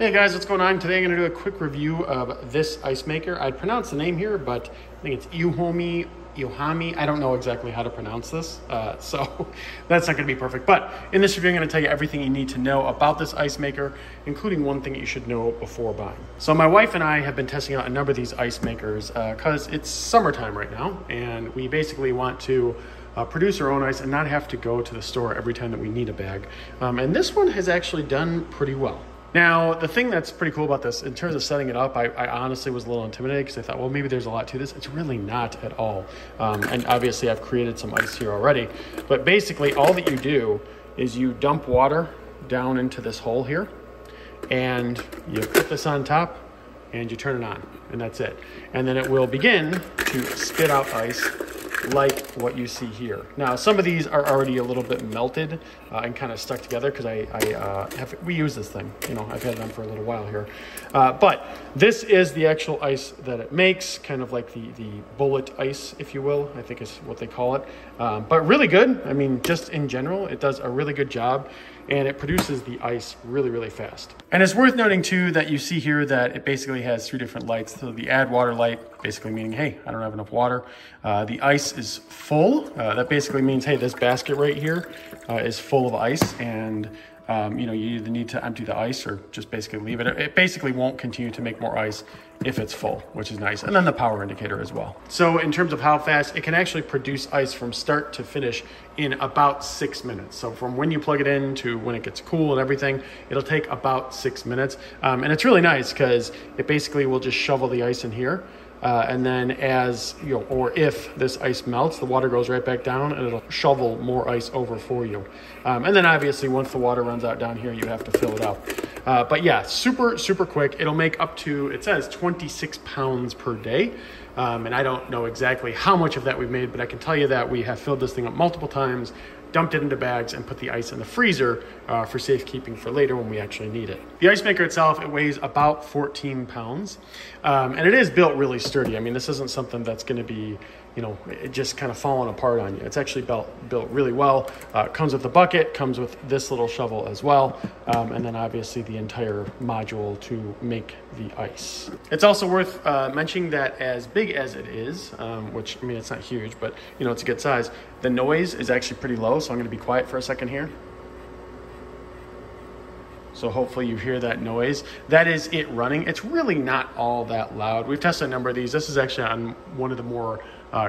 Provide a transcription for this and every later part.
Hey guys, what's going on? Today I'm going to do a quick review of this ice maker. I'd pronounce the name here, but I think it's EUHOMY. I don't know exactly how to pronounce this, so that's not going to be perfect. But in this review, I'm going to tell you everything you need to know about this ice maker, including one thing that you should know before buying. So my wife and I have been testing out a number of these ice makers because it's summertime right now, and we basically want to produce our own ice and not have to go to the store every time that we need a bag. And this one has actually done pretty well. Now, the thing that's pretty cool about this, in terms of setting it up, I honestly was a little intimidated because I thought, well, maybe there's a lot to this. It's really not at all. And obviously, I've created some ice here already. But basically, all that you do is you dump water down into this hole here, and you put this on top, and you turn it on, and that's it. And then it will begin to spit out ice like what you see here. Now, some of these are already a little bit melted and kind of stuck together because we use this thing. You know, I've had them for a little while here. But this is the actual ice that it makes, kind of like the bullet ice, if you will, I think is what they call it. But really good. I mean, just in general, it does a really good job, and it produces the ice really, really fast. And it's worth noting too that you see here that it basically has 3 different lights. So the add water light, basically meaning, hey, I don't have enough water. The ice is full. That basically means, hey, this basket right here is full of ice, and you know, you either need to empty the ice or just basically leave it. It basically won't continue to make more ice if it's full, which is nice. And then the power indicator as well. So in terms of how fast, it can actually produce ice from start to finish in about 6 minutes. So from when you plug it in to when it gets cool and everything, it'll take about 6 minutes. And it's really nice because it basically will just shovel the ice in here. And then as, you know, or if this ice melts, the water goes right back down and it'll shovel more ice over for you. And then obviously once the water runs out down here, you have to fill it up. But yeah, super, super quick. It'll make up to, it says 26 pounds per day. And I don't know exactly how much of that we've made, but I can tell you that we have filled this thing up multiple times, dumped it into bags, and put the ice in the freezer for safekeeping for later when we actually need it. The ice maker itself, it weighs about 14 pounds, and it is built really sturdy. I mean, this isn't something that's gonna be, you know, it just kind of falling apart on you. It's actually built really well. It comes with the bucket, comes with this little shovel as well, and then obviously the entire module to make the ice. It's also worth mentioning that as big as it is, which, I mean, it's not huge, but, you know, it's a good size, the noise is actually pretty low, so I'm gonna be quiet for a second here. So hopefully you hear that noise. That is it running. It's really not all that loud. We've tested a number of these. This is actually on one of the more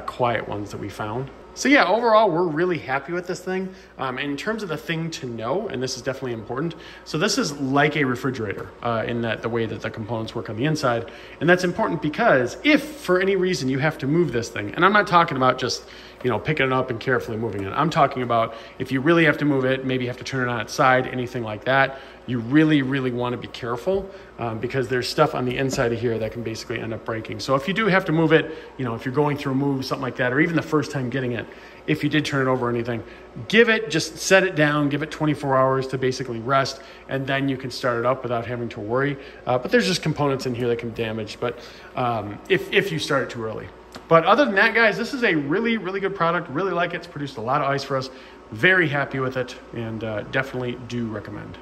quiet ones that we found. So yeah, overall, we're really happy with this thing. In terms of the thing to know, and this is definitely important, so this is like a refrigerator in that the way that the components work on the inside. And that's important because if for any reason you have to move this thing, and I'm not talking about just, you know, picking it up and carefully moving it. I'm talking about if you really have to move it, maybe you have to turn it on its side, anything like that, you really, really want to be careful because there's stuff on the inside of here that can basically end up breaking. So if you do have to move it, you know, if you're going through a move, something like that, or even the first time getting it, if you did turn it over or anything, just set it down, give it 24 hours to basically rest, and then you can start it up without having to worry. But there's just components in here that can be damaged, but if you start it too early. But other than that, guys, this is a really, really good product. Really like it. It's produced a lot of ice for us. Very happy with it, and definitely do recommend.